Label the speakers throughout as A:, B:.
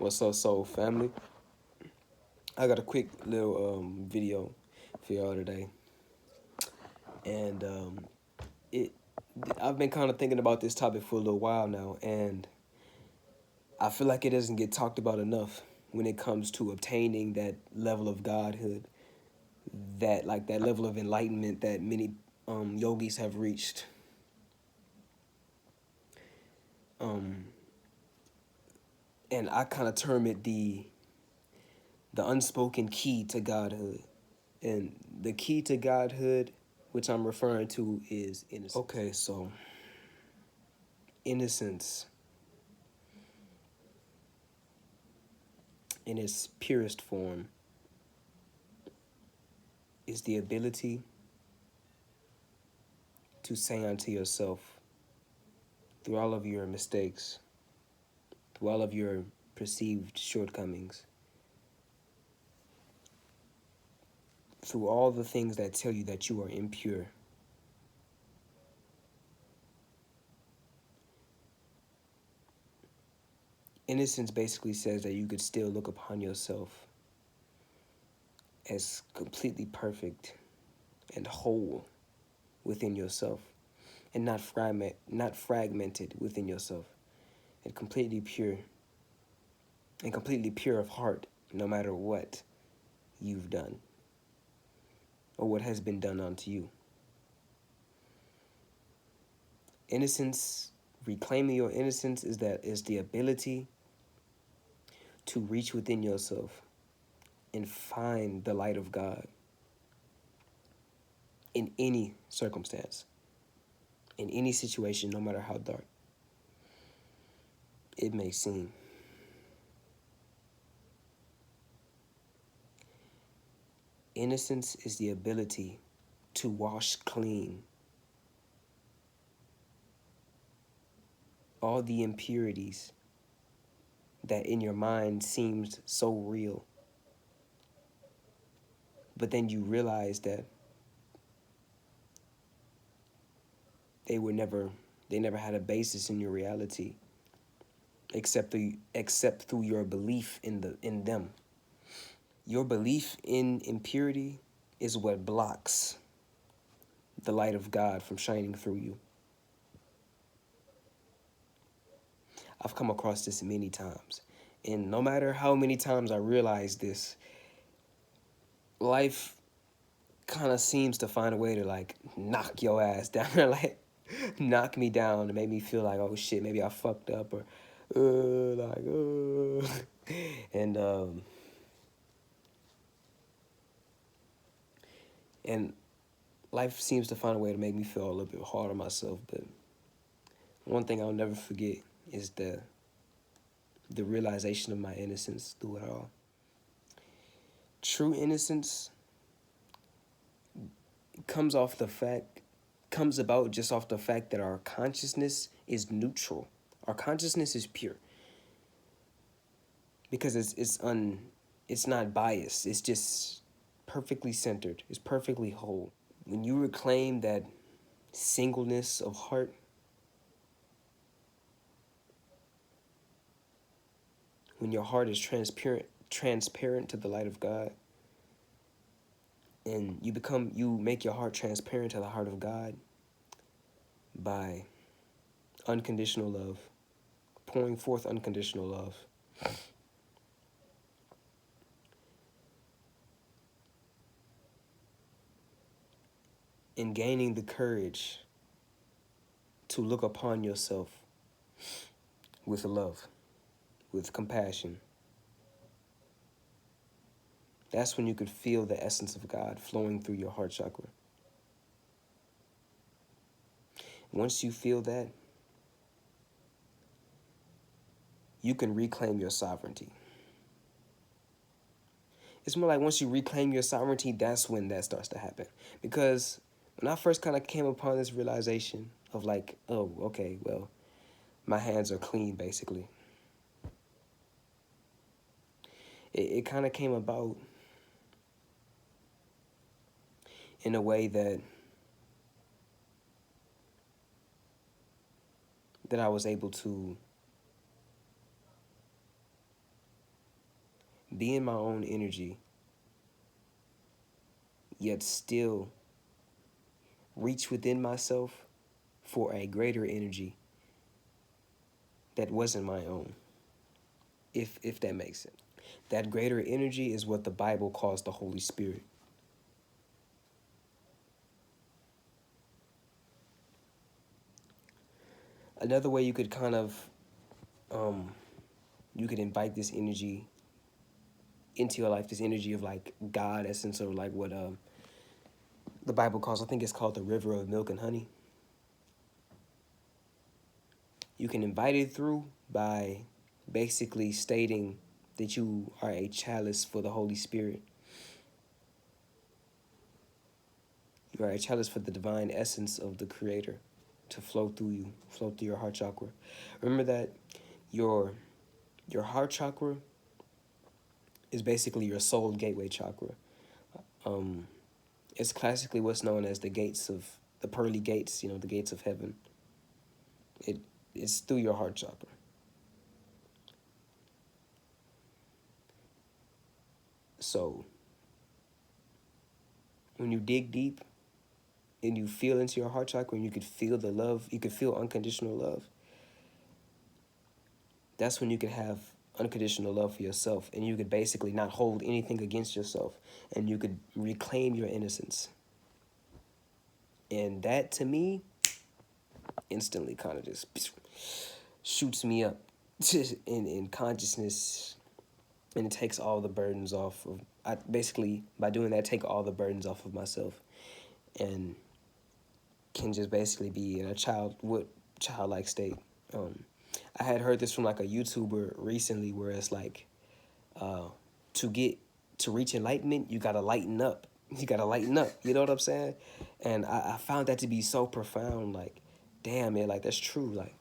A: What's up, soul family? I got a quick little video for y'all today, and it I've been kind of thinking about this topic for a little while now, and I feel like it doesn't get talked about enough when it comes to obtaining that level of godhood, that level of enlightenment that many yogis have reached. Um, and I kind of term it the unspoken key to godhood. And the key to godhood, which I'm referring to, is innocence. Okay, so innocence in its purest form is the ability to say unto yourself, through all of your mistakes, through all of your perceived shortcomings, through all the things that tell you that you are impure, innocence basically says that you could still look upon yourself as completely perfect and whole within yourself, and not fragmented within yourself, and completely pure of heart, no matter what you've done or what has been done unto you. Innocence, reclaiming your innocence, is the ability to reach within yourself and find the light of God in any circumstance, in any situation, no matter how dark it may seem. Innocence is the ability to wash clean all the impurities that in your mind seems so real, but then you realize that they never had a basis in your reality, except through your belief in them. Your belief in impurity is what blocks the light of God from shining through you. I've come across this many times, and no matter how many times I realize this, life kind of seems to find a way to like knock your ass down, like knock me down and make me feel like, oh shit, maybe I fucked up, or and and life seems to find a way to make me feel a little bit hard on myself. But one thing I'll never forget is the realization of my innocence through it all. True innocence comes about just off the fact that our consciousness is neutral. Our consciousness is pure because it's not biased. It's just perfectly centered. It's perfectly whole. When you reclaim that singleness of heart, when your heart is transparent to the light of God, and you make your heart transparent to the heart of God by unconditional love, pouring forth unconditional love. And gaining the courage to look upon yourself with love, with compassion. That's when you could feel the essence of God flowing through your heart chakra. Once you feel that, you can reclaim your sovereignty. It's more like once you reclaim your sovereignty, that's when that starts to happen. Because when I first kind of came upon this realization of like, oh, okay, well, my hands are clean, basically. It kind of came about in a way that I was able to be in my own energy, yet still reach within myself for a greater energy that wasn't my own, if that makes sense. That greater energy is what the Bible calls the Holy Spirit. Another way you could kind of you could invite this energy into your life, this energy of like God, essence of like what the Bible calls, I think it's called the river of milk and honey. You can invite it through by basically stating that you are a chalice for the Holy Spirit. You are a chalice for the divine essence of the Creator to flow through you, flow through your heart chakra. Remember that your heart chakra is basically your soul gateway chakra. It's classically what's known as the gates of the pearly gates, the gates of heaven. It's through your heart chakra. So when you dig deep and you feel into your heart chakra and you could feel the love, you could feel unconditional love, that's when you can have unconditional love for yourself, and you could basically not hold anything against yourself, and you could reclaim your innocence. And that, to me, instantly kind of just shoots me up in consciousness, and it takes all the burdens off of, basically, by doing that, take all the burdens off of myself, and can just basically be in a childlike state. I had heard this from like a YouTuber recently, where it's like, to reach enlightenment, you gotta lighten up. You gotta lighten up. You know what I'm saying? And I found that to be so profound. Like, damn, man, like that's true. Like,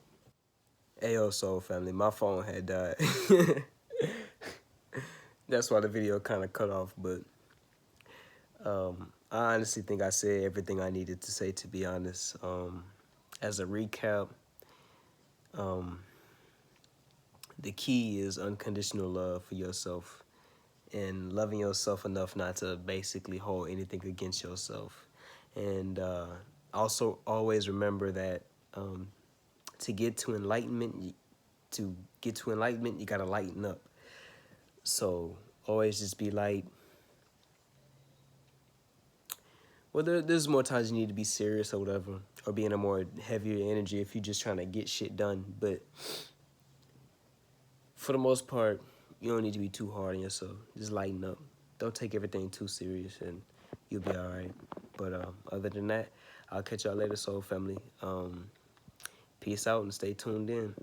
A: Ayo, soul family, my phone had died. That's why the video kind of cut off. But I honestly think I said everything I needed to say. To be honest, as a recap, the key is unconditional love for yourself and loving yourself enough not to basically hold anything against yourself. And also always remember that to get to enlightenment, you gotta lighten up. So always just be light. Well, there's more times you need to be serious or whatever, or be in a more heavier energy if you're just trying to get shit done. But for the most part, you don't need to be too hard on yourself. Just lighten up. Don't take everything too serious, and you'll be all right. But other than that, I'll catch y'all later, soul family. Peace out and stay tuned in.